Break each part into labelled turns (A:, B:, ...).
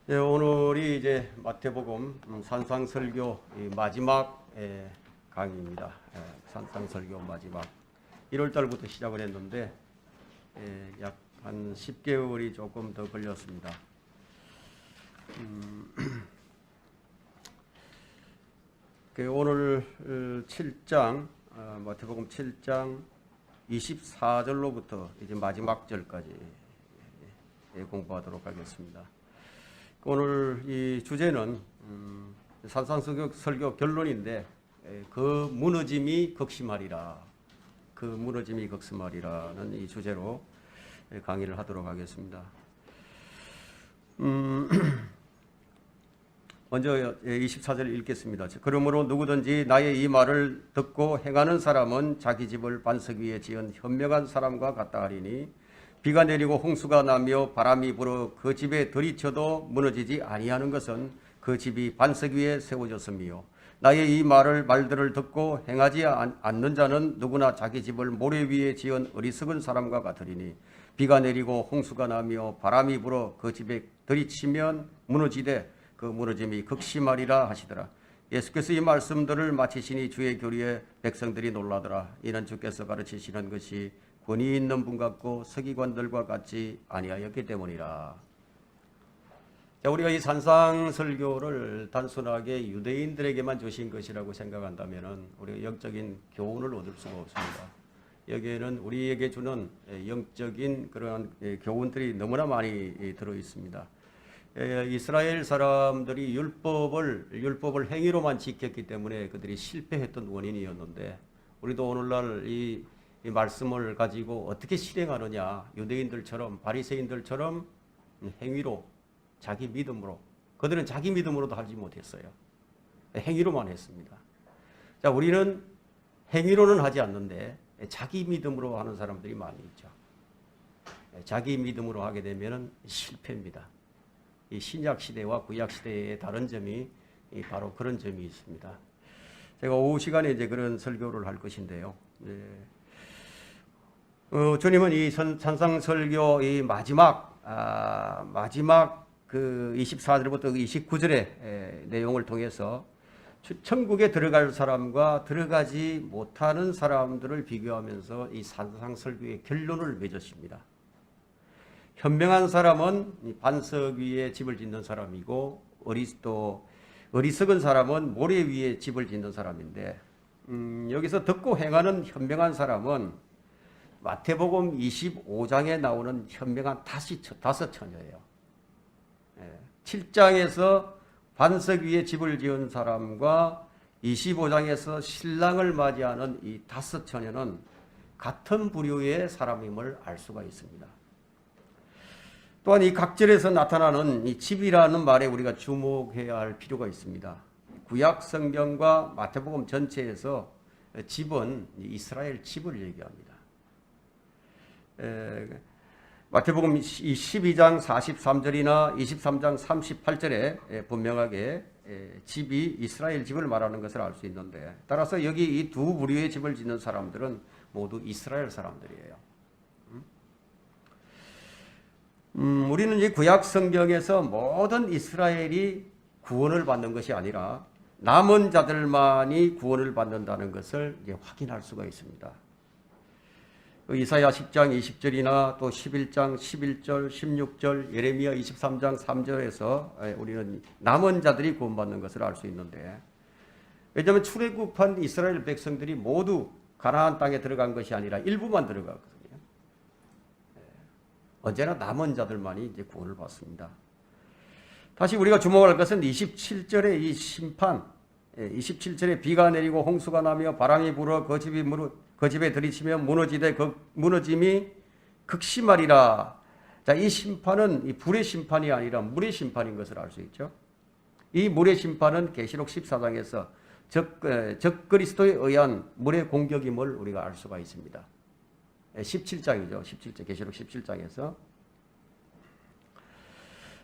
A: 네, 오늘이 이제 마태복음 산상설교 마지막 강의입니다. 산상설교 마지막 1월 달부터 시작을 했는데 약 한 10개월이 조금 더 걸렸습니다. 오늘 7장 마태복음 7장 24절로부터 이제 마지막 절까지 공부하도록 하겠습니다. 오늘 이 주제는 산상설교 결론인데 그 무너짐이 극심하리라. 그 무너짐이 극심하리라는 이 주제로 강의를 하도록 하겠습니다. 먼저 24절 읽겠습니다. 그러므로 누구든지 나의 이 말을 듣고 행하는 사람은 자기 집을 반석 위에 지은 현명한 사람과 같다 하리니 비가 내리고 홍수가 나며 바람이 불어 그 집에 들이쳐도 무너지지 아니하는 것은 그 집이 반석 위에 세워졌음이요 나의 이 말들을 듣고 행하지 않는 자는 누구나 자기 집을 모래 위에 지은 어리석은 사람과 같으리니 비가 내리고 홍수가 나며 바람이 불어 그 집에 들이치면 무너지되 그 무너짐이 극심하리라 하시더라. 예수께서 이 말씀들을 마치시니 주의 교리에 백성들이 놀라더라. 이는 주께서 가르치시는 것이 권위 있는 분 같고 서기관들과 같이 아니하였기 때문이라. 자, 우리가 이 산상설교를 단순하게 유대인들에게만 주신 것이라고 생각한다면 우리가 영적인 교훈을 얻을 수가 없습니다. 여기에는 우리에게 주는 영적인 그러한 교훈들이 너무나 많이 들어 있습니다. 이스라엘 사람들이 율법을 행위로만 지켰기 때문에 그들이 실패했던 원인이었는데 우리도 오늘날 이 말씀을 가지고 어떻게 실행하느냐, 유대인들처럼 바리새인들처럼 행위로 자기 믿음으로, 그들은 자기 믿음으로도 하지 못했어요. 행위로만 했습니다. 자, 우리는 행위로는 하지 않는데 자기 믿음으로 하는 사람들이 많이 있죠. 자기 믿음으로 하게 되면 실패입니다. 이 신약 시대와 구약 시대의 다른 점이 바로 그런 점이 있습니다. 제가 오후 시간에 이제 그런 설교를 할 것인데요. 주님은 이 산상설교 이 마지막 그 24절부터 29절의 내용을 통해서 천국에 들어갈 사람과 들어가지 못하는 사람들을 비교하면서 이 산상설교의 결론을 맺으십니다. 현명한 사람은 반석 위에 집을 짓는 사람이고 어리석은 사람은 모래 위에 집을 짓는 사람인데 여기서 듣고 행하는 현명한 사람은 마태복음 25장에 나오는 현명한 다섯 처녀예요. 7장에서 반석 위에 집을 지은 사람과 25장에서 신랑을 맞이하는 이 다섯 처녀는 같은 부류의 사람임을 알 수가 있습니다. 또한 이 각절에서 나타나는 이 집이라는 말에 우리가 주목해야 할 필요가 있습니다. 구약 성경과 마태복음 전체에서 집은 이스라엘 집을 얘기합니다. 마태복음 12장 43절이나 23장 38절에 분명하게 집이 이스라엘 집을 말하는 것을 알 수 있는데 따라서 여기 이 두 부류의 집을 짓는 사람들은 모두 이스라엘 사람들이에요. 우리는 이 구약 성경에서 모든 이스라엘이 구원을 받는 것이 아니라 남은 자들만이 구원을 받는다는 것을 이제 확인할 수가 있습니다. 이사야 10장 20절이나 또 11장 11절, 16절, 예레미야 23장 3절에서 우리는 남은 자들이 구원받는 것을 알 수 있는데 왜냐하면 출애굽한 이스라엘 백성들이 모두 가나안 땅에 들어간 것이 아니라 일부만 들어갔거든요. 언제나 남은 자들만이 이제 구원을 받습니다. 다시 우리가 주목할 것은 27절의 이 심판, 27절에 비가 내리고 홍수가 나며 바람이 불어 그 집에 들이치며 무너지되 그 무너짐이 극심하리라. 자, 이 심판은 이 불의 심판이 아니라 물의 심판인 것을 알 수 있죠. 이 물의 심판은 계시록 14장에서 적그리스도에 의한 물의 공격임을 우리가 알 수가 있습니다. 17장이죠. 17장, 계시록 17장에서.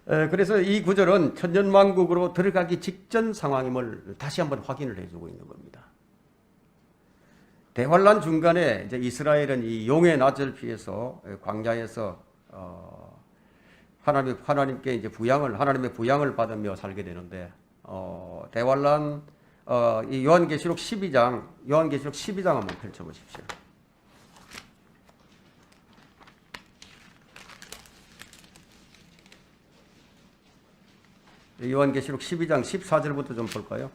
A: 그래서 이 구절은 천년왕국으로 들어가기 직전 상황임을 다시 한번 확인을 해주고 있는 겁니다. 대환란 중간에 이제 이스라엘은 이 용의 낯을 피해서 광야에서 하나님께 이제 하나님의 부양을 받으며 살게 되는데, 대환란, 이 요한계시록 12장 한번 펼쳐보십시오. 요한계시록 12장 14절부터 좀 볼까요?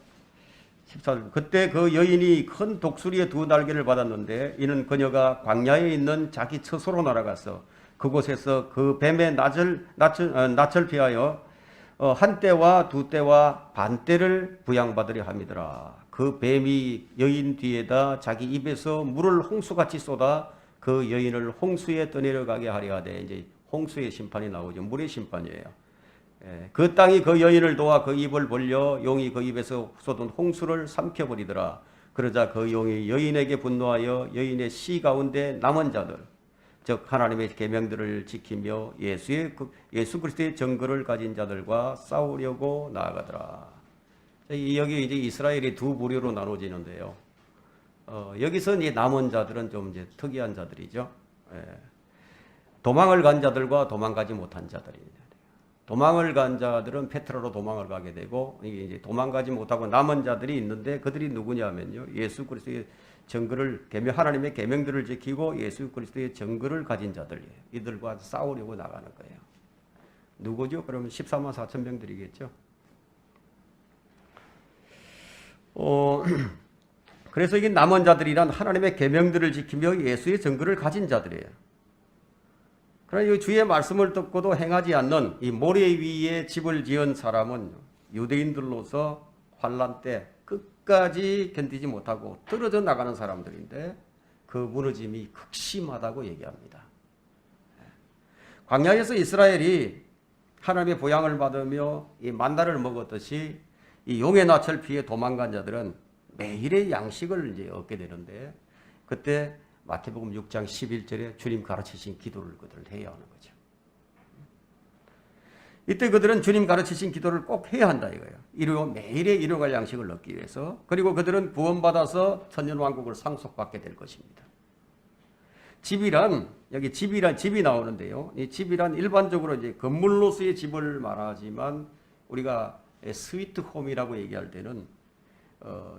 A: 14절. 그때 그 여인이 큰 독수리의 두 날개를 받았는데 이는 그녀가 광야에 있는 자기 처소로 날아가서 그곳에서 그 뱀의 낯을 피하여 한 때와 두 때와 반 때를 부양받으려 함이더라. 그 뱀이 여인 뒤에다 자기 입에서 물을 홍수같이 쏟아 그 여인을 홍수에 떠내려가게 하려 하되, 이제 홍수의 심판이 나오죠. 물의 심판이에요. 그 땅이 그 여인을 도와 그 입을 벌려 용이 그 입에서 쏟은 홍수를 삼켜버리더라. 그러자 그 용이 여인에게 분노하여 여인의 씨 가운데 남은 자들, 즉 하나님의 계명들을 지키며 예수 그리스도의 증거를 가진 자들과 싸우려고 나아가더라. 여기 이제 이스라엘이 두 부류로 나눠지는데요. 여기서 이제 남은 자들은 좀 이제 특이한 자들이죠. 도망을 간 자들과 도망가지 못한 자들입니다. 도망을 간 자들은 페트라로 도망을 가게 되고, 이게 이제 도망가지 못하고 남은 자들이 있는데, 그들이 누구냐면요, 예수 그리스도의 하나님의 계명들을 지키고 예수 그리스도의 증거를 가진 자들이에요. 이들과 싸우려고 나가는 거예요. 누구죠? 그러면 14만 4천 명들이겠죠. 그래서 이게 남은 자들이란 하나님의 계명들을 지키며 예수의 증거를 가진 자들이에요. 그러나 이 주의 말씀을 듣고도 행하지 않는 이 모래 위에 집을 지은 사람은 유대인들로서 환란 때 끝까지 견디지 못하고 떨어져 나가는 사람들인데, 그 무너짐이 극심하다고 얘기합니다. 광야에서 이스라엘이 하나님의 보양을 받으며 이 만나를 먹었듯이 이 용의 낯을 피해 도망간 자들은 매일의 양식을 이제 얻게 되는데, 그때 마태복음 6장 11절에 주님 가르치신 기도를 그들은 해야 하는 거죠. 이때 그들은 주님 가르치신 기도를 꼭 해야 한다 이거예요. 매일의 일용할 양식을 얻기 위해서. 그리고 그들은 구원받아서 천년왕국을 상속받게 될 것입니다. 여기 집이 나오는데요. 이 집이란 일반적으로 이제 건물로서의 집을 말하지만, 우리가 스위트홈이라고 얘기할 때는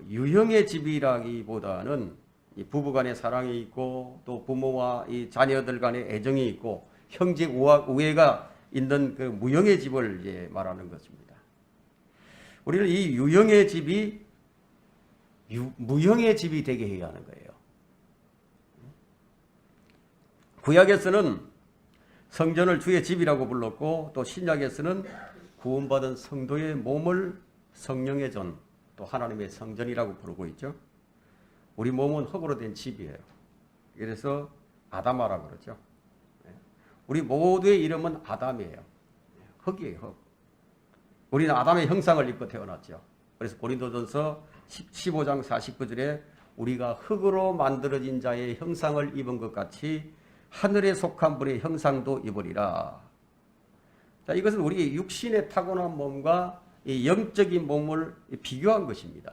A: 유형의 집이라기보다는 이 부부 간의 사랑이 있고, 또 부모와 이 자녀들 간의 애정이 있고, 형제 우애가 있는 그 무형의 집을 이제 말하는 것입니다. 우리는 이 유형의 집이 무형의 집이 되게 해야 하는 거예요. 구약에서는 성전을 주의 집이라고 불렀고, 또 신약에서는 구원받은 성도의 몸을 성령의 전, 또 하나님의 성전이라고 부르고 있죠. 우리 몸은 흙으로 된 집이에요. 그래서 아담아라고 그러죠. 우리 모두의 이름은 아담이에요. 흙이에요, 흙. 우리는 아담의 형상을 입고 태어났죠. 그래서 고린도전서 15장 49절에 우리가 흙으로 만들어진 자의 형상을 입은 것 같이 하늘에 속한 분의 형상도 입으리라. 자, 이것은 우리 육신의 타고난 몸과 이 영적인 몸을 비교한 것입니다.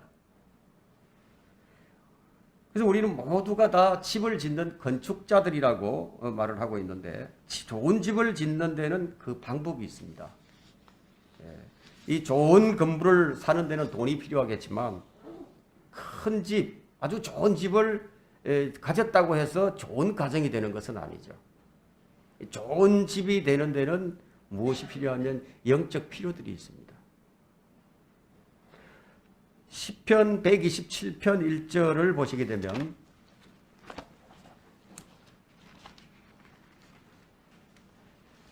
A: 그래서 우리는 모두가 다 집을 짓는 건축자들이라고 말을 하고 있는데, 좋은 집을 짓는 데는 그 방법이 있습니다. 이 좋은 건물을 사는 데는 돈이 필요하겠지만, 큰 집, 아주 좋은 집을 가졌다고 해서 좋은 가정이 되는 것은 아니죠. 좋은 집이 되는 데는 무엇이 필요하냐면 영적 필요들이 있습니다. 시편 127편 1절을 보시게 되면,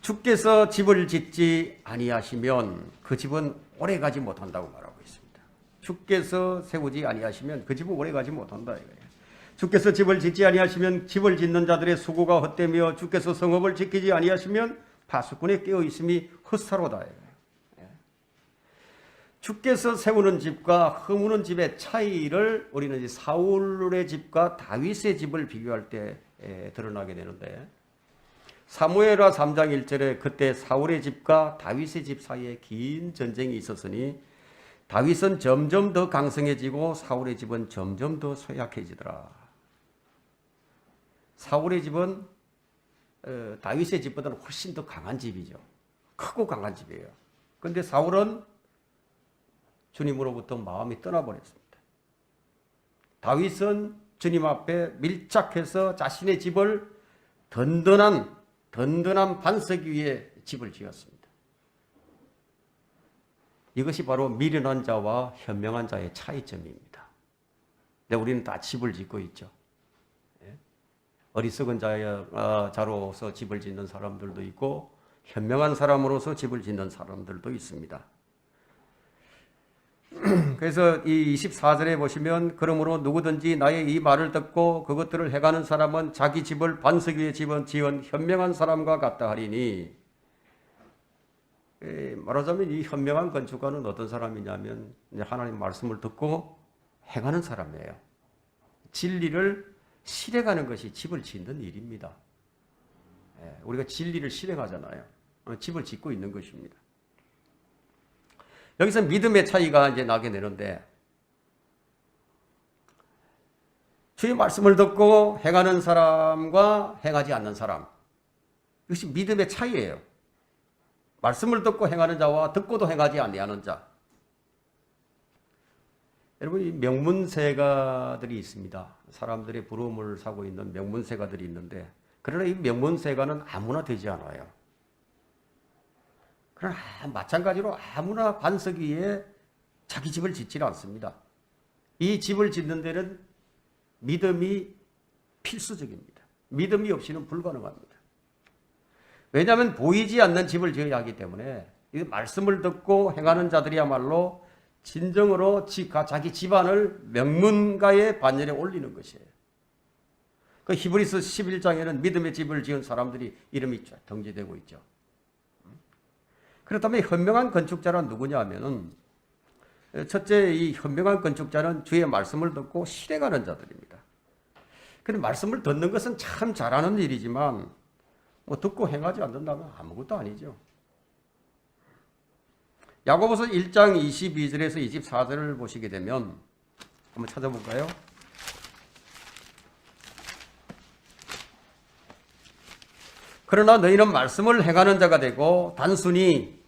A: 주께서 집을 짓지 아니하시면 그 집은 오래가지 못한다고 말하고 있습니다. 주께서 세우지 아니하시면 그 집은 오래가지 못한다 이거예요. 주께서 집을 짓지 아니하시면 집을 짓는 자들의 수고가 헛되며, 주께서 성읍을 지키지 아니하시면 파수꾼의 깨어 있음이 헛사로다 이거예요. 주께서 세우는 집과 허무는 집의 차이를 우리는 사울의 집과 다윗의 집을 비교할 때 드러나게 되는데, 사무엘하 3장 1절에 그때 사울의 집과 다윗의 집 사이에 긴 전쟁이 있었으니 다윗은 점점 더 강성해지고 사울의 집은 점점 더 쇠약해지더라. 사울의 집은 다윗의 집보다는 훨씬 더 강한 집이죠. 크고 강한 집이에요. 그런데 사울은 주님으로부터 마음이 떠나버렸습니다. 다윗은 주님 앞에 밀착해서 자신의 집을 든든한 반석 위에 집을 지었습니다. 이것이 바로 미련한 자와 현명한 자의 차이점입니다. 근데 우리는 다 집을 짓고 있죠. 어리석은 자로서 집을 짓는 사람들도 있고 현명한 사람으로서 집을 짓는 사람들도 있습니다. 그래서 이 24절에 보시면 그러므로 누구든지 나의 이 말을 듣고 그것들을 행하는 사람은 자기 집을 반석 위에 지은 현명한 사람과 같다 하리니, 말하자면 이 현명한 건축가는 어떤 사람이냐면 하나님 말씀을 듣고 행하는 사람이에요. 진리를 실행하는 것이 집을 짓는 일입니다. 우리가 진리를 실행하잖아요. 집을 짓고 있는 것입니다. 여기서 믿음의 차이가 이제 나게 되는데, 주의 말씀을 듣고 행하는 사람과 행하지 않는 사람, 이것이 믿음의 차이예요. 말씀을 듣고 행하는 자와 듣고도 행하지 아니하는 자. 여러분, 이 명문세가들이 있습니다. 사람들의 부러움을 사고 있는 명문세가들이 있는데, 그러나 이 명문세가는 아무나 되지 않아요. 그러나 마찬가지로 아무나 반석 위에 자기 집을 짓지는 않습니다. 이 집을 짓는 데는 믿음이 필수적입니다. 믿음이 없이는 불가능합니다. 왜냐하면 보이지 않는 집을 지어야 하기 때문에 이 말씀을 듣고 행하는 자들이야말로 진정으로 자기 집안을 명문가의 반열에 올리는 것이에요. 그 히브리서 11장에는 믿음의 집을 지은 사람들이 이름이 등재되고 있죠. 그렇다면 현명한 건축자란 누구냐 하면은, 첫째, 이 현명한 건축자는 주의 말씀을 듣고 실행하는 자들입니다. 그런데 말씀을 듣는 것은 참 잘하는 일이지만 뭐 듣고 행하지 않는다면 아무것도 아니죠. 야고보서 1장 22절에서 24절을 보시게 되면 한번 찾아볼까요? 그러나 너희는 말씀을 행하는 자가 되고 단순히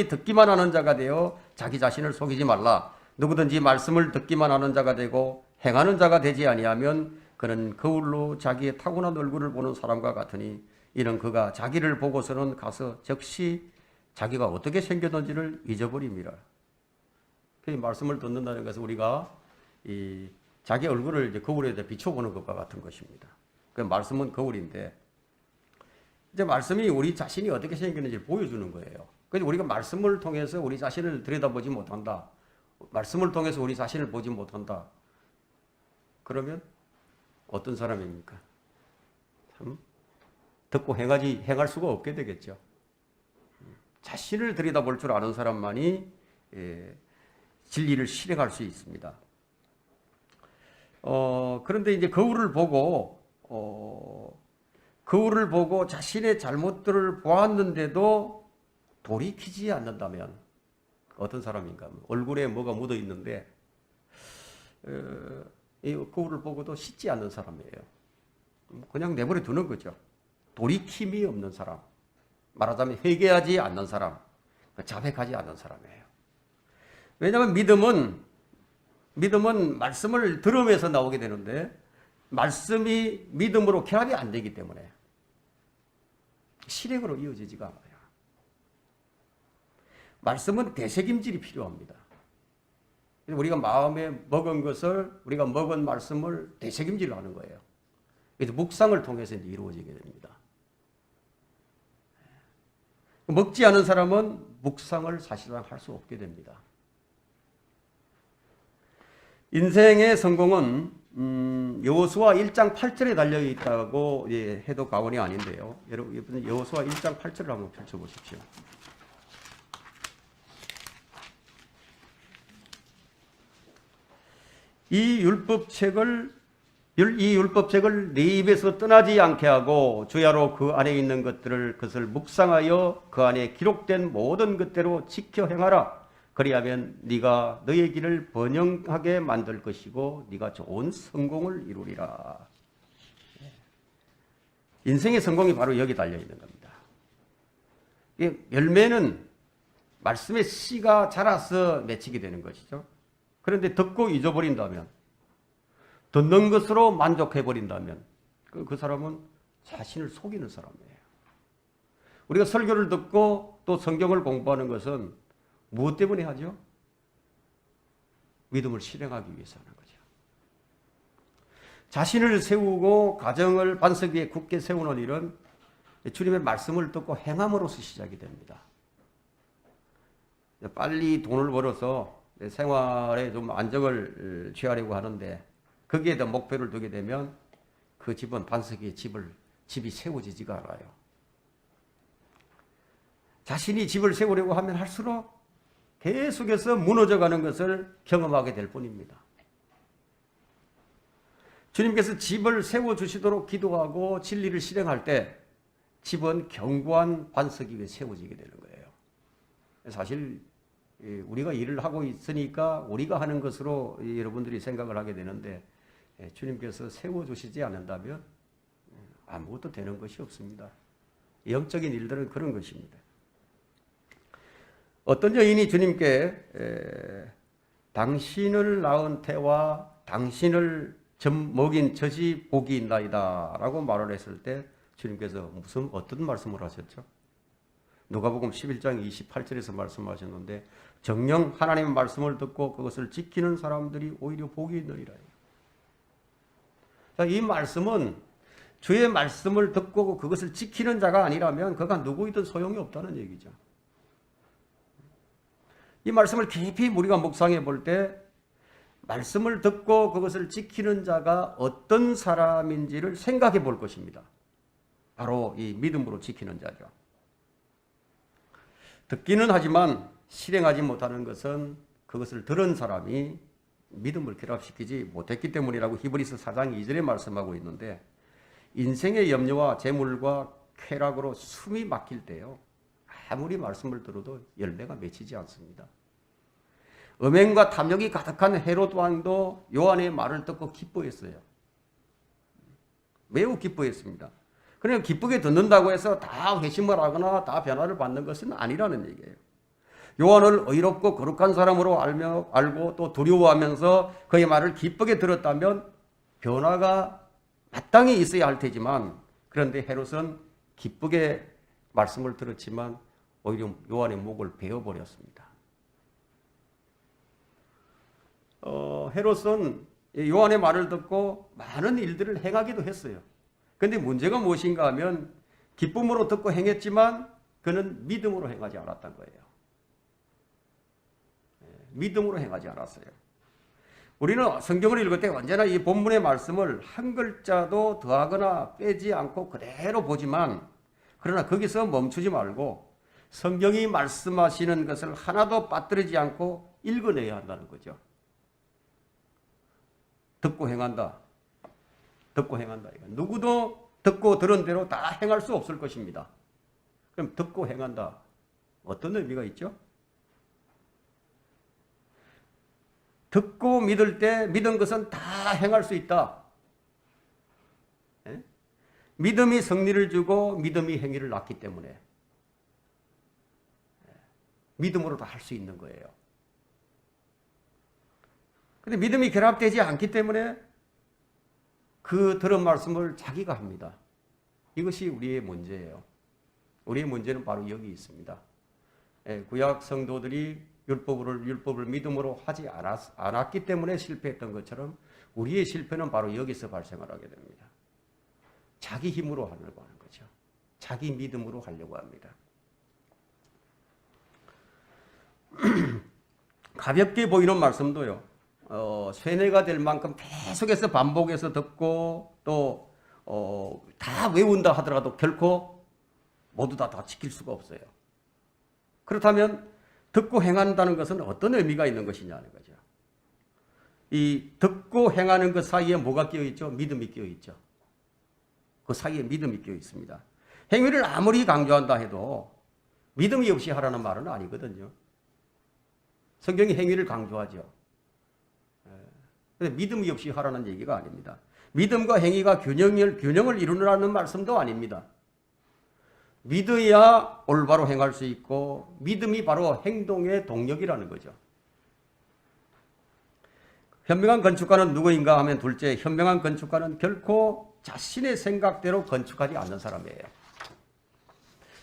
A: 듣기만 하는 자가 되어 자기 자신을 속이지 말라. 누구든지 말씀을 듣기만 하는 자가 되고 행하는 자가 되지 아니하면 그는 거울로 자기의 타고난 얼굴을 보는 사람과 같으니 이는 그가 자기를 보고서는 가서 즉시 자기가 어떻게 생겼는지를 잊어버립니다. 그 말씀을 듣는다는 것은 우리가 자기 얼굴을 이제 거울에 비춰보는 것과 같은 것입니다. 그 말씀은 거울인데, 이제 말씀이 우리 자신이 어떻게 생겼는지 보여주는 거예요. 그런데 우리가 말씀을 통해서 우리 자신을 들여다보지 못한다. 말씀을 통해서 우리 자신을 보지 못한다. 그러면 어떤 사람입니까? 참 듣고 행할 수가 없게 되겠죠. 자신을 들여다볼 줄 아는 사람만이 진리를 실행할 수 있습니다. 그런데 이제 거울을 보고 자신의 잘못들을 보았는데도 돌이키지 않는다면 어떤 사람인가? 얼굴에 뭐가 묻어 있는데 이 거울을 보고도 씻지 않는 사람이에요. 그냥 내버려 두는 거죠. 돌이킴이 없는 사람, 말하자면 회개하지 않는 사람, 자백하지 않는 사람이에요. 왜냐하면 믿음은 말씀을 들으면서 나오게 되는데 말씀이 믿음으로 결합이 안 되기 때문에 실행으로 이어지지가 않아요. 말씀은 되새김질이 필요합니다. 우리가 마음에 먹은 말씀을 되새김질을 하는 거예요. 그래서 묵상을 통해서 이루어지게 됩니다. 먹지 않은 사람은 묵상을 사실상 할 수 없게 됩니다. 인생의 성공은 여호수아 1장 8절에 달려있다고 해도 과언이 아닌데요. 여러분 여호수아 1장 8절을 한번 펼쳐보십시오. 이 율법책을 네 입에서 떠나지 않게 하고 주야로 그 안에 있는 그것을 묵상하여 그 안에 기록된 모든 것대로 지켜 행하라. 그리하면 네가 너의 길을 번영하게 만들 것이고 네가 좋은 성공을 이루리라. 인생의 성공이 바로 여기 달려 있는 겁니다. 열매는 말씀의 씨가 자라서 맺히게 되는 것이죠. 그런데 듣고 잊어버린다면, 듣는 것으로 만족해버린다면 그 사람은 자신을 속이는 사람이에요. 우리가 설교를 듣고 또 성경을 공부하는 것은 무엇 때문에 하죠? 믿음을 실행하기 위해서 하는 거죠. 자신을 세우고 가정을 반석 위에 굳게 세우는 일은 주님의 말씀을 듣고 행함으로써 시작이 됩니다. 빨리 돈을 벌어서 내 생활에 좀 안정을 취하려고 하는데 거기에 대한 목표를 두게 되면 그 집은 반석 위에 집이 세워지지가 않아요. 자신이 집을 세우려고 하면 할수록 계속해서 무너져가는 것을 경험하게 될 뿐입니다. 주님께서 집을 세워주시도록 기도하고 진리를 실행할 때 집은 견고한 반석 위에 세워지게 되는 거예요. 사실 우리가 일을 하고 있으니까 우리가 하는 것으로 여러분들이 생각을 하게 되는데 주님께서 세워주시지 않는다면 아무것도 되는 것이 없습니다. 영적인 일들은 그런 것입니다. 어떤 여인이 주님께 당신을 낳은 태와 당신을 먹인 젖이 복이 있나이다 라고 말을 했을 때 주님께서 어떤 말씀을 하셨죠? 누가복음 11장 28절에서 말씀하셨는데 정녕 하나님의 말씀을 듣고 그것을 지키는 사람들이 오히려 복이 있느니라. 이 말씀은 주의 말씀을 듣고 그것을 지키는 자가 아니라면 그가 누구이든 소용이 없다는 얘기죠. 이 말씀을 깊이 우리가 묵상해 볼 때 말씀을 듣고 그것을 지키는 자가 어떤 사람인지를 생각해 볼 것입니다. 바로 이 믿음으로 지키는 자죠. 듣기는 하지만 실행하지 못하는 것은 그것을 들은 사람이 믿음을 결합시키지 못했기 때문이라고 히브리서 4장 2절에 말씀하고 있는데 인생의 염려와 재물과 쾌락으로 숨이 막힐 때요. 아무리 말씀을 들어도 열매가 맺히지 않습니다. 음행과 탐욕이 가득한 헤롯 왕도 요한의 말을 듣고 기뻐했어요. 매우 기뻐했습니다. 그러니까 기쁘게 듣는다고 해서 다 회심을 하거나 다 변화를 받는 것은 아니라는 얘기예요. 요한을 의롭고 거룩한 사람으로 알고 또 두려워하면서 그의 말을 기쁘게 들었다면 변화가 마땅히 있어야 할 테지만 그런데 헤롯은 기쁘게 말씀을 들었지만 오히려 요한의 목을 베어버렸습니다. 헤롯은 요한의 말을 듣고 많은 일들을 행하기도 했어요. 그런데 문제가 무엇인가 하면 기쁨으로 듣고 행했지만 그는 믿음으로 행하지 않았던 거예요. 믿음으로 행하지 않았어요. 우리는 성경을 읽을 때 언제나 이 본문의 말씀을 한 글자도 더하거나 빼지 않고 그대로 보지만 그러나 거기서 멈추지 말고 성경이 말씀하시는 것을 하나도 빠뜨리지 않고 읽어내야 한다는 거죠. 듣고 행한다. 듣고 행한다. 누구도 듣고 들은 대로 다 행할 수 없을 것입니다. 그럼 듣고 행한다. 어떤 의미가 있죠? 듣고 믿을 때 믿은 것은 다 행할 수 있다. 믿음이 승리를 주고 믿음이 행위를 낳기 때문에 믿음으로 다 할 수 있는 거예요. 그런데 믿음이 결합되지 않기 때문에 그 들은 말씀을 자기가 합니다. 이것이 우리의 문제예요. 우리의 문제는 바로 여기 있습니다. 구약 성도들이 율법을 믿음으로 하지 않았기 때문에 실패했던 것처럼 우리의 실패는 바로 여기서 발생을 하게 됩니다. 자기 힘으로 하려고 하는 거죠. 자기 믿음으로 하려고 합니다. 가볍게 보이는 말씀도요. 세뇌가 될 만큼 계속해서 반복해서 듣고 또 다 외운다 하더라도 결코 모두 다 지킬 수가 없어요. 그렇다면 듣고 행한다는 것은 어떤 의미가 있는 것이냐는 거죠. 이 듣고 행하는 것 사이에 뭐가 끼어 있죠? 믿음이 끼어 있죠. 그 사이에 믿음이 끼어 있습니다. 행위를 아무리 강조한다 해도 믿음이 없이 하라는 말은 아니거든요. 성경이 행위를 강조하죠. 그런데 믿음이 없이 하라는 얘기가 아닙니다. 믿음과 행위가 균형을 이루라는 말씀도 아닙니다. 믿어야 올바로 행할 수 있고 믿음이 바로 행동의 동력이라는 거죠. 현명한 건축가는 누구인가 하면 둘째, 현명한 건축가는 결코 자신의 생각대로 건축하지 않는 사람이에요.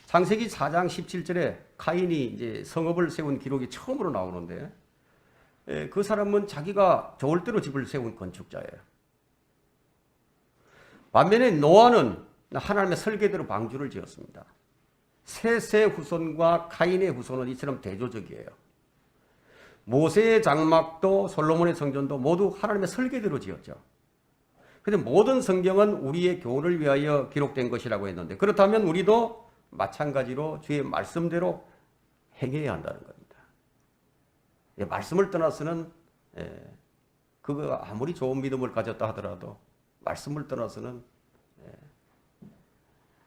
A: 창세기 4장 17절에 카인이 이제 성읍을 세운 기록이 처음으로 나오는데 그 사람은 자기가 좋을 대로 집을 세운 건축자예요. 반면에 노아는 하나님의 설계대로 방주를 지었습니다. 셋의 후손과 카인의 후손은 이처럼 대조적이에요. 모세의 장막도 솔로몬의 성전도 모두 하나님의 설계대로 지었죠. 그런데 모든 성경은 우리의 교훈을 위하여 기록된 것이라고 했는데 그렇다면 우리도 마찬가지로 주의 말씀대로 행해야 한다는 겁니다. 말씀을 떠나서는 그거 아무리 좋은 믿음을 가졌다 하더라도 말씀을 떠나서는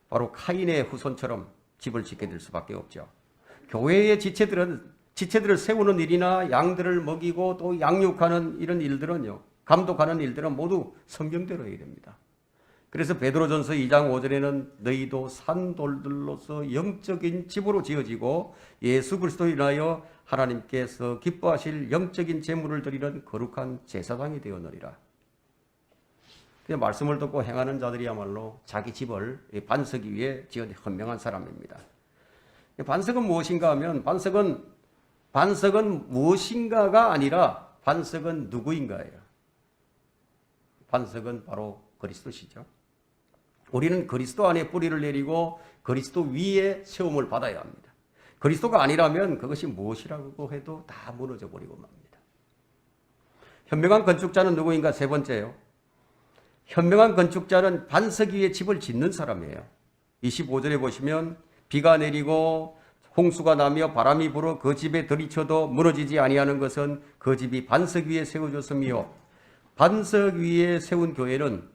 A: 바로 카인의 후손처럼 집을 짓게 될 수밖에 없죠. 교회의 지체들을 세우는 일이나 양들을 먹이고 또 양육하는 이런 일들은요, 감독하는 일들은 모두 성경대로 해야 됩니다. 그래서 베드로전서 2장 5절에는 너희도 산돌들로서 영적인 집으로 지어지고 예수 그리스도로 인하여 하나님께서 기뻐하실 영적인 제물을 드리는 거룩한 제사장이 되었느니라. 말씀을 듣고 행하는 자들이야말로 자기 집을 반석 위에 지은 현명한 사람입니다. 반석은 무엇인가 하면 반석은 무엇인가가 아니라 반석은 누구인가예요. 반석은 바로 그리스도시죠. 우리는 그리스도 안에 뿌리를 내리고 그리스도 위에 세움을 받아야 합니다. 그리스도가 아니라면 그것이 무엇이라고 해도 다 무너져 버리고 맙니다. 현명한 건축자는 누구인가? 세 번째요. 현명한 건축자는 반석 위에 집을 짓는 사람이에요. 25절에 보시면 비가 내리고 홍수가 나며 바람이 불어 그 집에 들이쳐도 무너지지 아니하는 것은 그 집이 반석 위에 세워졌으며 반석 위에 세운 교회는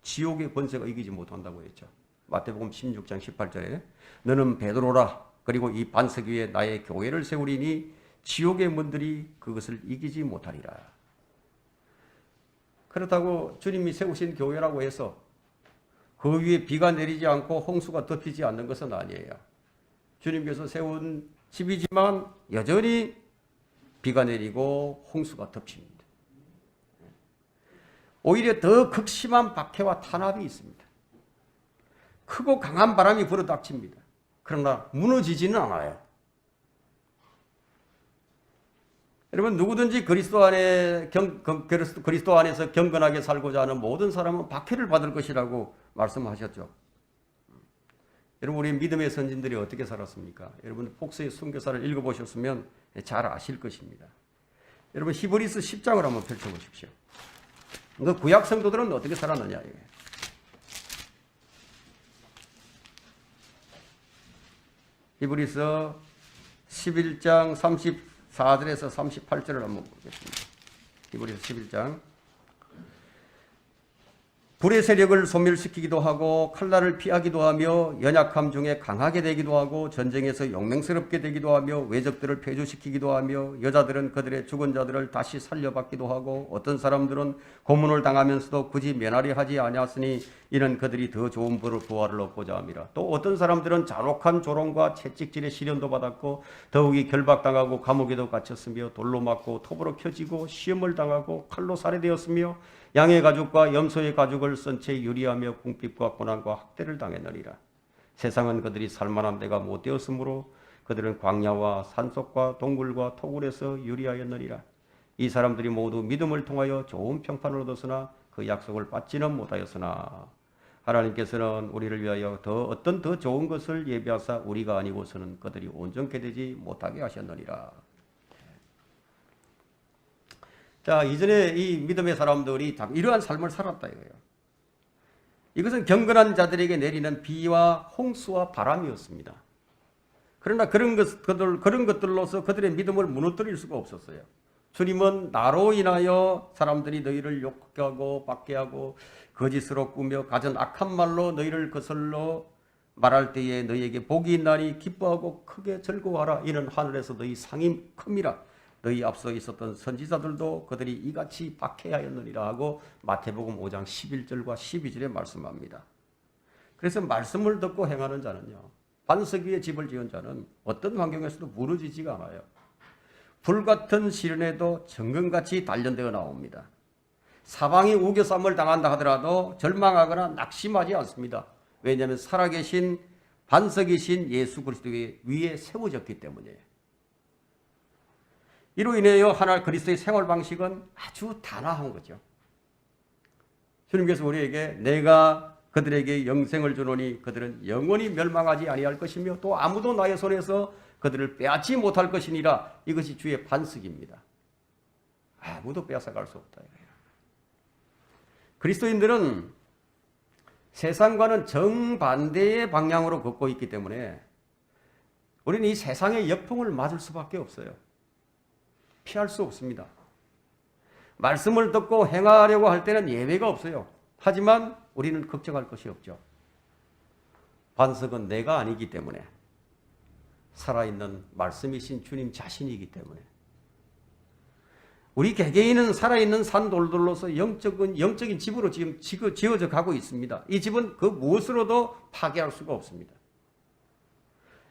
A: 지옥의 권세가 이기지 못한다고 했죠. 마태복음 16장 18절에 너는 베드로라 그리고 이 반석 위에 나의 교회를 세우리니 지옥의 문들이 그것을 이기지 못하리라. 그렇다고 주님이 세우신 교회라고 해서 그 위에 비가 내리지 않고 홍수가 덮이지 않는 것은 아니에요. 주님께서 세운 집이지만 여전히 비가 내리고 홍수가 덮칩니다. 오히려 더 극심한 박해와 탄압이 있습니다. 크고 강한 바람이 불어닥칩니다. 그러나 무너지지는 않아요. 여러분 누구든지 그리스도 안에서 경건하게 살고자 하는 모든 사람은 박해를 받을 것이라고 말씀하셨죠. 여러분 우리 믿음의 선진들이 어떻게 살았습니까? 여러분 폭스의 선교사를 읽어보셨으면 잘 아실 것입니다. 여러분 히브리서 10장을 한번 펼쳐보십시오. 그 구약 성도들은 어떻게 살았느냐. 히브리서 11장 34절에서 38절을 한번 보겠습니다. 히브리서 11장. 불의 세력을 소멸시키기도 하고 칼날을 피하기도 하며 연약함 중에 강하게 되기도 하고 전쟁에서 용맹스럽게 되기도 하며 외적들을 폐주시키기도 하며 여자들은 그들의 죽은 자들을 다시 살려받기도 하고 어떤 사람들은 고문을 당하면서도 굳이 면하려 하지 아니하으니 이는 그들이 더 좋은 부활을 얻고자 함이라. 또 어떤 사람들은 잔혹한 조롱과 채찍질의 시련도 받았고 더욱이 결박당하고 감옥에도 갇혔으며 돌로 맞고 톱으로 켜지고 시험을 당하고 칼로 살해되었으며 양의 가죽과 염소의 가죽을 쓴 채 유리하며 궁핍과 고난과 학대를 당했느니라. 세상은 그들이 살만한 데가 못 되었으므로 그들은 광야와 산속과 동굴과 토굴에서 유리하였느니라. 이 사람들이 모두 믿음을 통하여 좋은 평판을 얻었으나 그 약속을 받지는 못하였으나 하나님께서는 우리를 위하여 어떤 더 좋은 것을 예비하사 우리가 아니고서는 그들이 온전케 되지 못하게 하셨느니라. 자, 이전에 이 믿음의 사람들이 다 이러한 삶을 살았다 이거예요. 이것은 경건한 자들에게 내리는 비와 홍수와 바람이었습니다. 그러나 그런 것들로서 그들의 믿음을 무너뜨릴 수가 없었어요. 주님은 나로 인하여 사람들이 너희를 욕하고 박해하고 거짓으로 꾸며 가진 악한 말로 너희를 거슬러 말할 때에 너희에게 복이 있나니 기뻐하고 크게 즐거워하라. 이는 하늘에서 너희 상이 큽니다. 너희 앞서 있었던 선지자들도 그들이 이같이 박해하였느니라 하고 마태복음 5장 11절과 12절에 말씀합니다. 그래서 말씀을 듣고 행하는 자는요, 반석 위에 집을 지은 자는 어떤 환경에서도 무너지지가 않아요. 불같은 시련에도 정금같이 단련되어 나옵니다. 사방이 우겨쌈을 당한다 하더라도 절망하거나 낙심하지 않습니다. 왜냐하면 살아계신 반석이신 예수 그리스도 위에 세워졌기 때문이에요. 이로 인하여 하나 그리스도의 생활 방식은 아주 단아한 거죠. 주님께서 우리에게 내가 그들에게 영생을 주노니 그들은 영원히 멸망하지 아니할 것이며 또 아무도 나의 손에서 그들을 빼앗지 못할 것이니라. 이것이 주의 반석입니다. 아무도 빼앗아갈 수 없다. 그리스도인들은 세상과는 정반대의 방향으로 걷고 있기 때문에 우리는 이 세상의 역풍을 맞을 수밖에 없어요. 피할 수 없습니다. 말씀을 듣고 행하려고 할 때는 예외가 없어요. 하지만 우리는 걱정할 것이 없죠. 반석은 내가 아니기 때문에 살아있는 말씀이신 주님 자신이기 때문에 우리 개개인은 살아있는 산돌들로서 영적인 집으로 지금 지어져 가고 있습니다. 이 집은 그 무엇으로도 파괴할 수가 없습니다.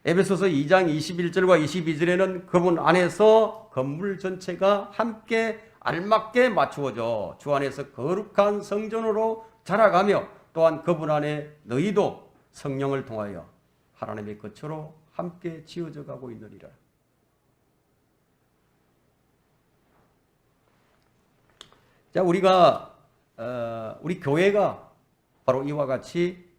A: 에베소서 2장 21절과 22절에는 그분 안에서 건물 전체가 함께 알맞게 맞추어져 주 안에서 거룩한 성전으로 자라가며 또한 그분 안에 너희도 성령을 통하여 하나님의 것으로 함께 지어져 가고 있느니라. 자, 우리 교회가 바로 이와 같이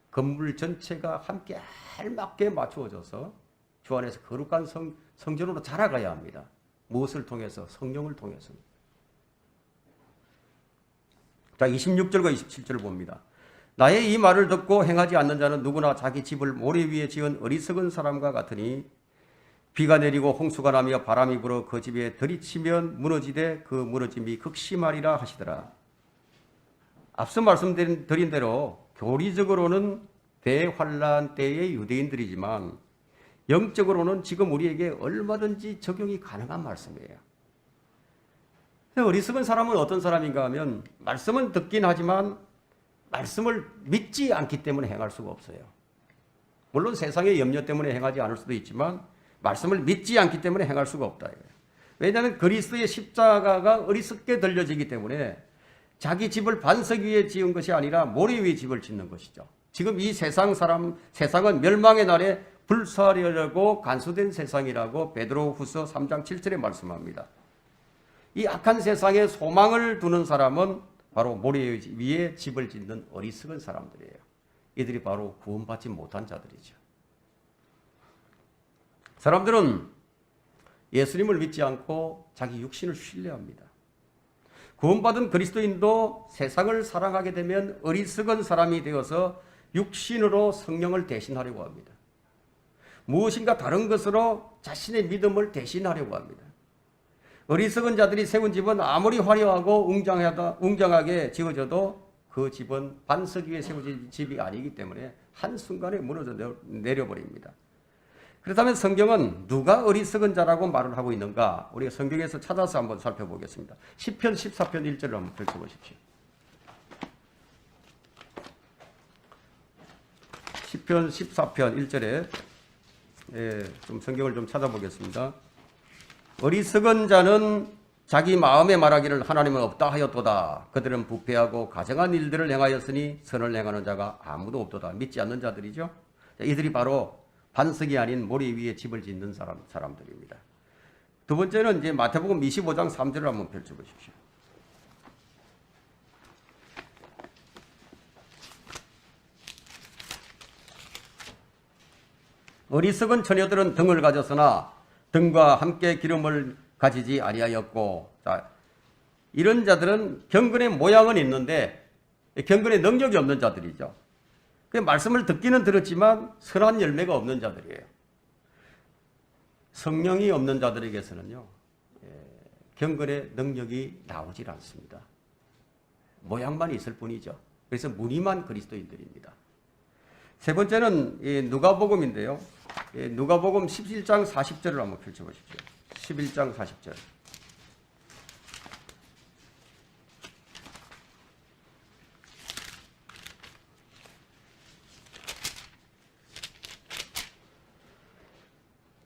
A: 건물 전체가 함께 알맞게 맞추어져서 주 안에서 거룩한 성전으로 자라가야 합니다. 무엇을 통해서? 성령을 통해서. 자, 26절과 27절을 봅니다. 나의 이 말을 듣고 행하지 않는 자는 누구나 자기 집을 모래 위에 지은 어리석은 사람과 같으니 비가 내리고 홍수가 나며 바람이 불어 그 집에 들이치면 무너지되 그 무너짐이 극심하리라 하시더라. 앞서 말씀드린 대로 교리적으로는 대환란 때의 유대인들이지만 영적으로는 지금 우리에게 얼마든지 적용이 가능한 말씀이에요. 어리석은 사람은 어떤 사람인가 하면 말씀은 듣긴 하지만 말씀을 믿지 않기 때문에 행할 수가 없어요. 물론 세상의 염려 때문에 행하지 않을 수도 있지만 말씀을 믿지 않기 때문에 행할 수가 없다. 왜냐하면 그리스도의 십자가가 어리석게 들려지기 때문에 자기 집을 반석 위에 지은 것이 아니라 모래 위에 집을 짓는 것이죠. 지금 이 세상은 멸망의 날에 불사르려고 간수된 세상이라고 베드로후서 3장 7절에 말씀합니다. 이 악한 세상에 소망을 두는 사람은 바로 모래 위에 집을 짓는 어리석은 사람들이에요. 이들이 바로 구원받지 못한 자들이죠. 사람들은 예수님을 믿지 않고 자기 육신을 신뢰합니다. 구원받은 그리스도인도 세상을 사랑하게 되면 어리석은 사람이 되어서 육신으로 성령을 대신하려고 합니다. 무엇인가 다른 것으로 자신의 믿음을 대신하려고 합니다. 어리석은 자들이 세운 집은 아무리 화려하고 웅장하게 지어져도 그 집은 반석 위에 세워진 집이 아니기 때문에 한순간에 무너져 내려버립니다. 그렇다면 성경은 누가 어리석은 자라고 말을 하고 있는가? 우리가 성경에서 찾아서 한번 살펴보겠습니다. 시편 14편 1절을 한번 펼쳐보십시오. 시편 14편 1절에 좀 성경을 좀 찾아보겠습니다. 어리석은 자는 자기 마음에 말하기를 하나님은 없다 하였도다. 그들은 부패하고 가증한 일들을 행하였으니 선을 행하는 자가 아무도 없도다. 믿지 않는 자들이죠. 이들이 바로 반석이 아닌 모래 위에 집을 짓는 사람들입니다. 두 번째는 이제 마태복음 25장 3절을 한번 펼쳐보십시오. 어리석은 처녀들은 등을 가졌으나 등과 함께 기름을 가지지 아니하였고, 자, 이런 자들은 경건의 모양은 있는데 경건의 능력이 없는 자들이죠. 말씀을 듣기는 들었지만 선한 열매가 없는 자들이에요. 성령이 없는 자들에게서는요, 경건의 능력이 나오질 않습니다. 모양만 있을 뿐이죠. 그래서 무늬만 그리스도인들입니다. 세 번째는 누가복음인데요. 누가복음 11장 40절을 한번 펼쳐보십시오. 11장 40절.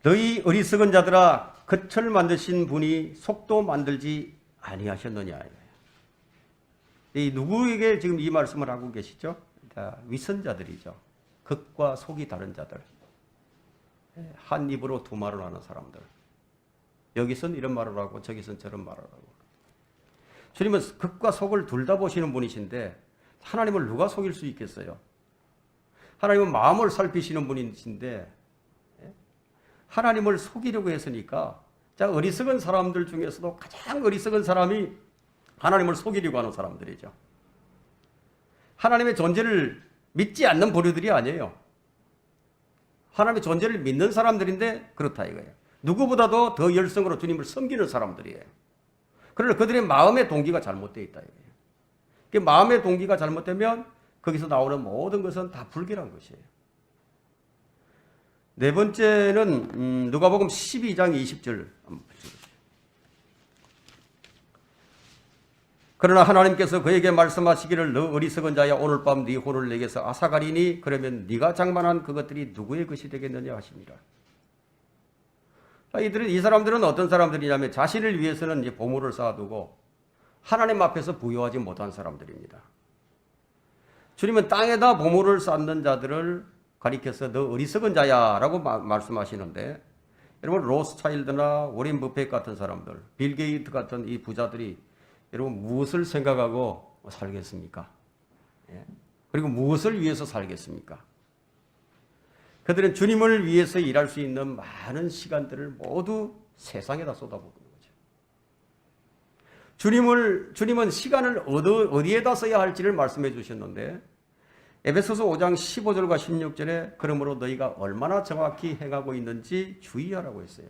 A: 너희 어리석은 자들아 겉을 만드신 분이 속도 만들지 아니하셨느냐. 이 누구에게 지금 이 말씀을 하고 계시죠? 위선자들이죠. 겉과 속이 다른 자들. 한 입으로 두 말을 하는 사람들. 여기선 이런 말을 하고 저기선 저런 말을 하고. 주님은 겉과 속을 둘 다 보시는 분이신데 하나님을 누가 속일 수 있겠어요? 하나님은 마음을 살피시는 분이신데 하나님을 속이려고 했으니까 자, 어리석은 사람들 중에서도 가장 어리석은 사람이 하나님을 속이려고 하는 사람들이죠. 하나님의 존재를 믿지 않는 부류들이 아니에요. 하나님의 존재를 믿는 사람들인데 그렇다 이거예요. 누구보다도 더 열성으로 주님을 섬기는 사람들이에요. 그러나 그들의 마음의 동기가 잘못되어 있다 이거예요. 그 마음의 동기가 잘못되면 거기서 나오는 모든 것은 다 불결한 것이에요. 네 번째는 누가복음 12장 20절 한번 보시죠. 그러나 하나님께서 그에게 말씀하시기를 너 어리석은 자야 오늘 밤 네 혼을 내게서 앗아가리니 그러면 네가 장만한 그것들이 누구의 것이 되겠느냐 하시니라. 이 사람들은 어떤 사람들이냐면 자신을 위해서는 이제 보물을 쌓아두고 하나님 앞에서 부유하지 못한 사람들입니다. 주님은 땅에다 보물을 쌓는 자들을 가리켜서 너 어리석은 자야 라고 말씀하시는데 여러분 로스차일드나 워렌 버핏 같은 사람들, 빌 게이트 같은 이 부자들이 여러분 무엇을 생각하고 살겠습니까? 그리고 무엇을 위해서 살겠습니까? 그들은 주님을 위해서 일할 수 있는 많은 시간들을 모두 세상에다 쏟아붓는 거죠. 주님은 시간을 어디에다 써야 할지를 말씀해 주셨는데 에베소서 5장 15절과 16절에 그러므로 너희가 얼마나 정확히 행하고 있는지 주의하라고 했어요.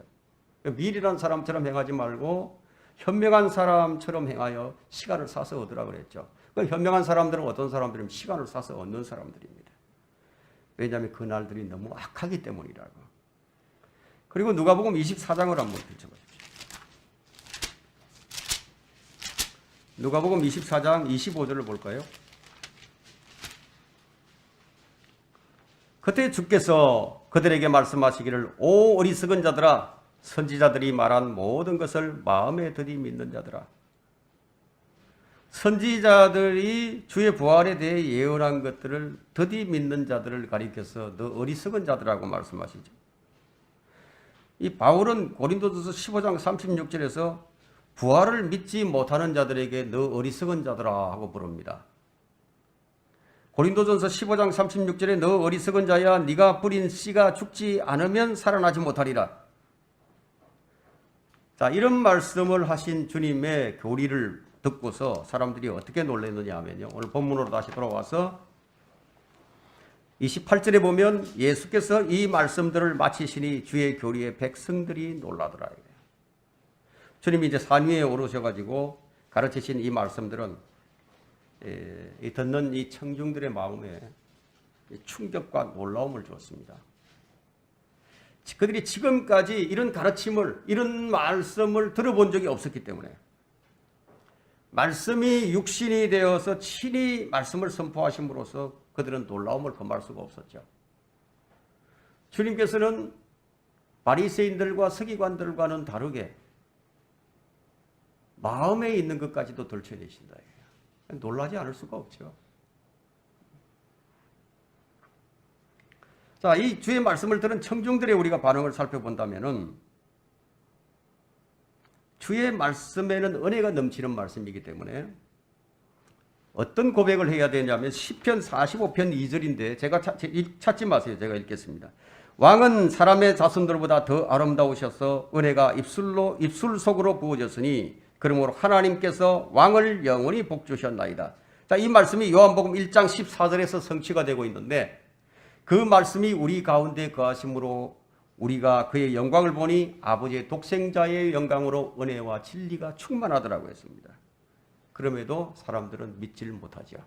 A: 미련한 사람처럼 행하지 말고 현명한 사람처럼 행하여 시간을 사서 얻으라 그랬죠. 현명한 사람들은 어떤 사람들이면 시간을 사서 얻는 사람들입니다. 왜냐하면 그 날들이 너무 악하기 때문이라고. 그리고 누가복음 24장을 한번 펼쳐보십시오. 누가복음 24장 25절을 볼까요? 그때 주께서 그들에게 말씀하시기를 오 어리석은 자들아 선지자들이 말한 모든 것을 마음에 드디 믿는 자들아. 선지자들이 주의 부활에 대해 예언한 것들을 드디 믿는 자들을 가리켜서 너 어리석은 자들하고 말씀하시죠. 이 바울은 고린도전서 15장 36절에서 부활을 믿지 못하는 자들에게 너 어리석은 자들아 하고 부릅니다. 고린도전서 15장 36절에 너 어리석은 자야 네가 뿌린 씨가 죽지 않으면 살아나지 못하리라. 자, 이런 말씀을 하신 주님의 교리를 듣고서 사람들이 어떻게 놀랐느냐 하면요. 오늘 본문으로 다시 돌아와서 28절에 보면 예수께서 이 말씀들을 마치시니 주의 교리에 백성들이 놀라더라. 주님이 이제 산 위에 오르셔가지고 가르치신 이 말씀들은 듣는 이 청중들의 마음에 충격과 놀라움을 주었습니다. 그들이 지금까지 이런 가르침을, 이런 말씀을 들어본 적이 없었기 때문에 말씀이 육신이 되어서 친히 말씀을 선포하심으로써 그들은 놀라움을 금할 수가 없었죠. 주님께서는 바리새인들과 서기관들과는 다르게 마음에 있는 것까지도 들춰내신다. 놀라지 않을 수가 없죠. 자, 이 주의 말씀을 들은 청중들의 우리가 반응을 살펴본다면은 주의 말씀에는 은혜가 넘치는 말씀이기 때문에 어떤 고백을 해야 되냐면 시편 45편 2절인데 제가 찾지 마세요. 제가 읽겠습니다. 왕은 사람의 자손들보다 더 아름다우셔서 은혜가 입술 속으로 부어졌으니 그러므로 하나님께서 왕을 영원히 복주셨나이다. 자, 이 말씀이 요한복음 1장 14절에서 성취가 되고 있는데 그 말씀이 우리 가운데 거하심으로 우리가 그의 영광을 보니 아버지의 독생자의 영광으로 은혜와 진리가 충만하더라고 했습니다. 그럼에도 사람들은 믿지를 못하죠.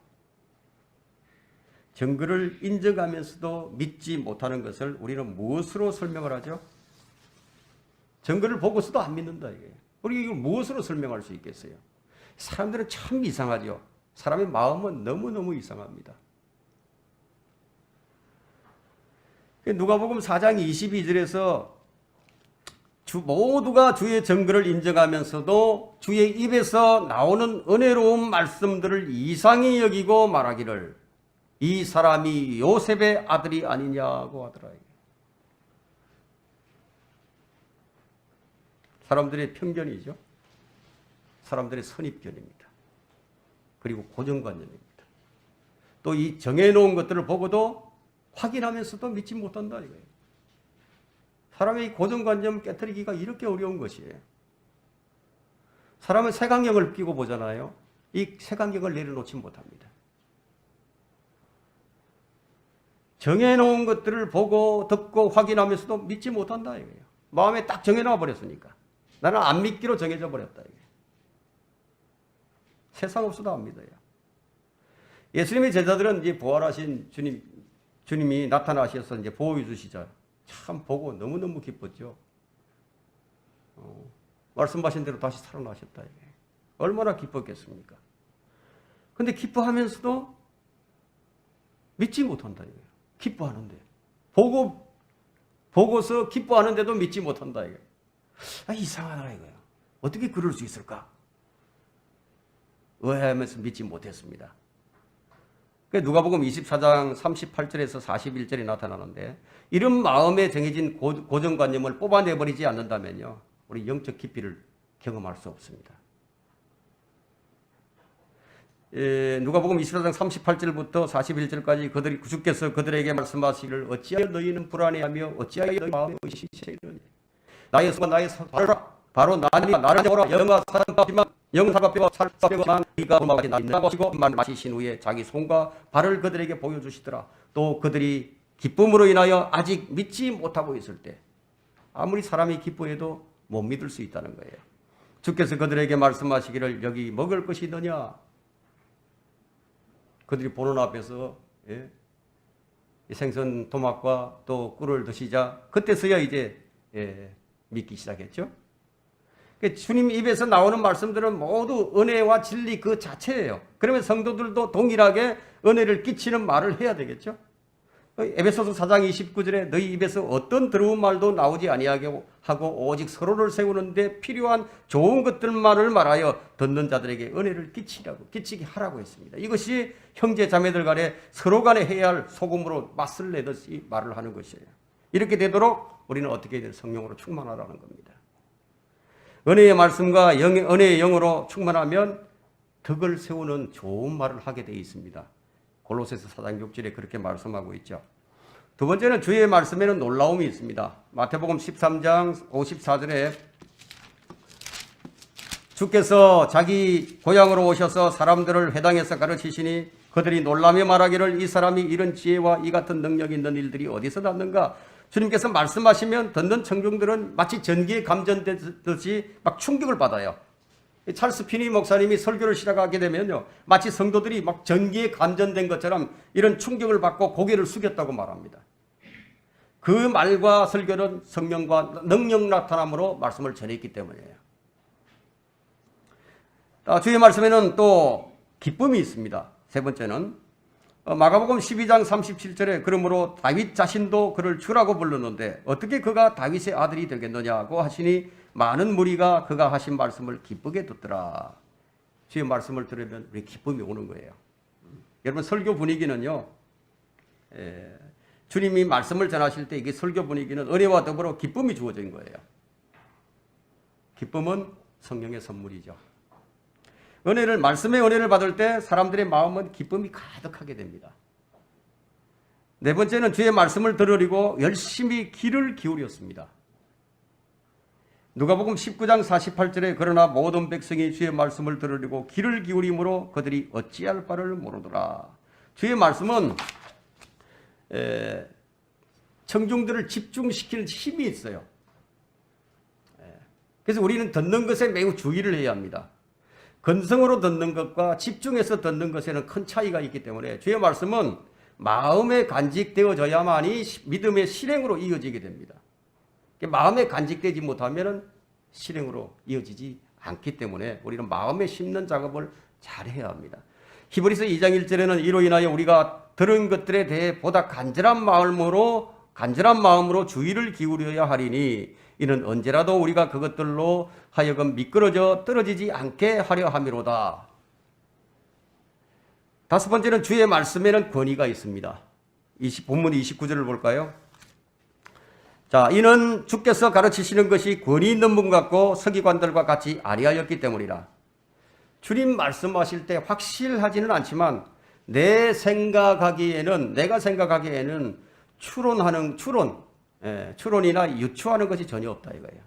A: 증거를 인정하면서도 믿지 못하는 것을 우리는 무엇으로 설명을 하죠? 증거를 보고서도 안 믿는다 이게. 우리 이걸 무엇으로 설명할 수 있겠어요? 사람들은 참 이상하죠. 사람의 마음은 너무너무 이상합니다. 누가복음 4장 22절에서 모두가 주의 증거를 인정하면서도 주의 입에서 나오는 은혜로운 말씀들을 이상히 여기고 말하기를 이 사람이 요셉의 아들이 아니냐고 하더라. 사람들의 편견이죠. 사람들의 선입견입니다. 그리고 고정관념입니다. 또 이 정해놓은 것들을 보고도 확인하면서도 믿지 못한다 이거예요. 사람의 고정관념 깨트리기가 이렇게 어려운 것이에요. 사람은 색안경을 끼고 보잖아요. 이 색안경을 내려놓지 못합니다. 정해놓은 것들을 보고 듣고 확인하면서도 믿지 못한다 이거예요. 마음에 딱 정해놔 버렸으니까. 나는 안 믿기로 정해져 버렸다 이거예요. 세상 없어도 안 믿어요. 예수님의 제자들은 이제 부활하신 주님이 나타나셔서 이제 보호해 주시자. 참 보고 너무너무 기뻤죠. 말씀하신 대로 다시 살아나셨다. 이게. 얼마나 기뻤겠습니까? 근데 기뻐하면서도 믿지 못한다. 이거예요. 기뻐하는데. 보고서 기뻐하는데도 믿지 못한다. 이거예요. 이상하다. 이거예요. 어떻게 그럴 수 있을까? 의아해하면서 믿지 못했습니다. 누가복음 24장 38절에서 41절에 나타나는데 이런 마음에 정해진 고정관념을 뽑아내버리지 않는다면요. 우리 영적 깊이를 경험할 수 없습니다. 누가복음 24장 38절부터 41절까지 주께서 그들에게 말씀하시기를 어찌하여 너희는 불안해하며 어찌하여 너희 마음에 의심이 이르니 나의 손과 나의 발을 바로 나를 잡으라 영과 사람답지만 영사갑뼈와 살사뼈만 네가 불마같이 있는 것이고 마시신 후에 자기 손과 발을 그들에게 보여주시더라. 또 그들이 기쁨으로 인하여 아직 믿지 못하고 있을 때 아무리 사람이 기뻐해도 못 믿을 수 있다는 거예요. 주께서 그들에게 말씀하시기를 여기 먹을 것이 있느냐. 그들이 보는 앞에서 생선 토막과 또 꿀을 드시자 그때서야 이제 믿기 시작했죠. 주님 입에서 나오는 말씀들은 모두 은혜와 진리 그 자체예요. 그러면 성도들도 동일하게 은혜를 끼치는 말을 해야 되겠죠. 에베소서 4장 29절에 너희 입에서 어떤 더러운 말도 나오지 아니하게 하고 오직 서로를 세우는데 필요한 좋은 것들만을 말하여 듣는 자들에게 은혜를 끼치게 하라고 했습니다. 이것이 형제 자매들 간에 서로 간에 해야 할 소금으로 맛을 내듯이 말을 하는 것이에요. 이렇게 되도록 우리는 어떻게든 성령으로 충만하라는 겁니다. 은혜의 말씀과 은혜의 영으로 충만하면 덕을 세우는 좋은 말을 하게 되어 있습니다. 골로새서 4장 6절에 그렇게 말씀하고 있죠. 두 번째는 주의 말씀에는 놀라움이 있습니다. 마태복음 13장 54절에 주께서 자기 고향으로 오셔서 사람들을 회당에서 가르치시니 그들이 놀라며 말하기를 이 사람이 이런 지혜와 이 같은 능력이 있는 일들이 어디서 났는가. 주님께서 말씀하시면 듣는 청중들은 마치 전기에 감전되듯이 막 충격을 받아요. 찰스 피니 목사님이 설교를 시작하게 되면요, 마치 성도들이 막 전기에 감전된 것처럼 이런 충격을 받고 고개를 숙였다고 말합니다. 그 말과 설교는 성령과 능력 나타남으로 말씀을 전했기 때문이에요. 주의 말씀에는 또 기쁨이 있습니다. 세 번째는 마가복음 12장 37절에 그러므로 다윗 자신도 그를 주라고 불렀는데 어떻게 그가 다윗의 아들이 되겠느냐고 하시니 많은 무리가 그가 하신 말씀을 기쁘게 듣더라. 주의 말씀을 들으면 우리 기쁨이 오는 거예요. 여러분 설교 분위기는요, 주님이 말씀을 전하실 때 이게 설교 분위기는 은혜와 더불어 기쁨이 주어진 거예요. 기쁨은 성령의 선물이죠. 말씀의 은혜를 받을 때 사람들의 마음은 기쁨이 가득하게 됩니다. 네 번째는 주의 말씀을 들으려고 열심히 귀를 기울였습니다. 누가복음 19장 48절에 그러나 모든 백성이 주의 말씀을 들으려고 귀를 기울임으로 그들이 어찌할 바를 모르더라. 주의 말씀은 청중들을 집중시키는 힘이 있어요. 그래서 우리는 듣는 것에 매우 주의를 해야 합니다. 건성으로 듣는 것과 집중해서 듣는 것에는 큰 차이가 있기 때문에 주의 말씀은 마음에 간직되어져야만이 믿음의 실행으로 이어지게 됩니다. 마음에 간직되지 못하면 실행으로 이어지지 않기 때문에 우리는 마음에 심는 작업을 잘 해야 합니다. 히브리서 2장 1절에는 이로 인하여 우리가 들은 것들에 대해 보다 간절한 마음으로 주의를 기울여야 하리니 이는 언제라도 우리가 그것들로 하여금 미끄러져 떨어지지 않게 하려 함이로다. 다섯 번째는 주의 말씀에는 권위가 있습니다. 본문 29절을 볼까요? 자, 이는 주께서 가르치시는 것이 권위 있는 분 같고 서기관들과 같이 아니하였기 때문이라. 주님 말씀하실 때 확실하지는 않지만 내가 생각하기에는 추론이나 유추하는 것이 전혀 없다 이거예요.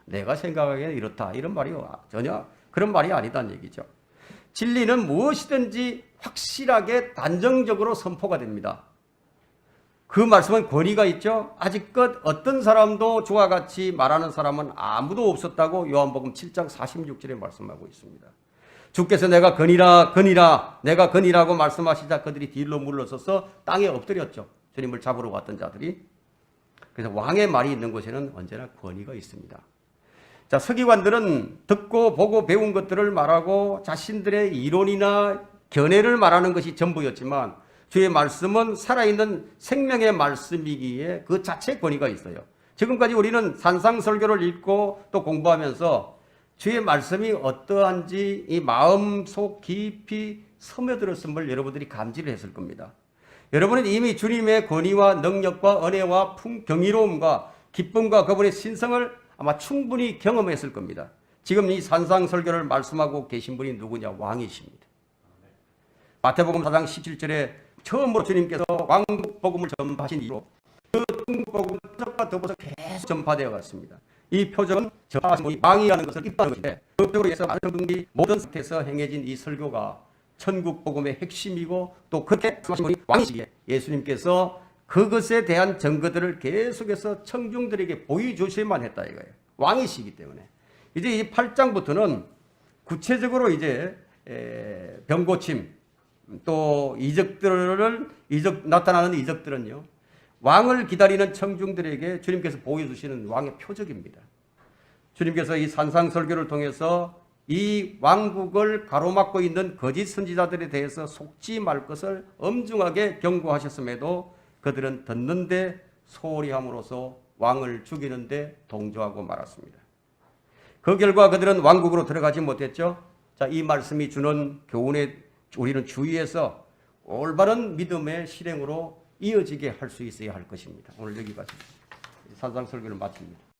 A: 내가 생각하기에는 이렇다 이런 말이 전혀 그런 말이 아니다는 얘기죠. 진리는 무엇이든지 확실하게 단정적으로 선포가 됩니다. 그 말씀은 권위가 있죠. 아직껏 어떤 사람도 주와 같이 말하는 사람은 아무도 없었다고 요한복음 7장 46절에 말씀하고 있습니다. 주께서 내가 건이라고 말씀하시자 그들이 뒤로 물러서서 땅에 엎드렸죠. 주님을 잡으러 왔던 자들이. 그래서 왕의 말이 있는 곳에는 언제나 권위가 있습니다. 자, 서기관들은 듣고 보고 배운 것들을 말하고 자신들의 이론이나 견해를 말하는 것이 전부였지만 주의 말씀은 살아있는 생명의 말씀이기에 그 자체 권위가 있어요. 지금까지 우리는 산상설교를 읽고 또 공부하면서 주의 말씀이 어떠한지 이 마음속 깊이 스며들었음을 여러분들이 감지를 했을 겁니다. 여러분은 이미 주님의 권위와 능력과 은혜와 경이로움과 기쁨과 그분의 신성을 아마 충분히 경험했을 겁니다. 지금 이 산상설교를 말씀하고 계신 분이 누구냐? 왕이십니다. 마태복음 4장 17절에 처음으로 주님께서 왕복음을 전파하신 이후로 그 왕복음은 표적과 더불어서 계속 전파되어 갔습니다. 이 표적은 전파하신 분이 왕이라는 것을 입다는 것인데 그 표적으로 해서 많은 분들이 모든 상태에서 행해진 이 설교가 천국 복음의 핵심이고 또 그렇게 하신 분이 왕이시기에 예수님께서 그것에 대한 증거들을 계속해서 청중들에게 보여주셔야만 했다 이거예요. 왕이시기 때문에. 이제 이 8장부터는 구체적으로 이제 병고침 또 나타나는 이적들은요. 왕을 기다리는 청중들에게 주님께서 보여주시는 왕의 표적입니다. 주님께서 이 산상설교를 통해서 이 왕국을 가로막고 있는 거짓 선지자들에 대해서 속지 말 것을 엄중하게 경고하셨음에도 그들은 듣는데 소홀히 함으로써 왕을 죽이는데 동조하고 말았습니다. 그 결과 그들은 왕국으로 들어가지 못했죠. 자, 이 말씀이 주는 교훈에 우리는 주의해서 올바른 믿음의 실행으로 이어지게 할 수 있어야 할 것입니다. 오늘 여기까지 산상설교를 마칩니다.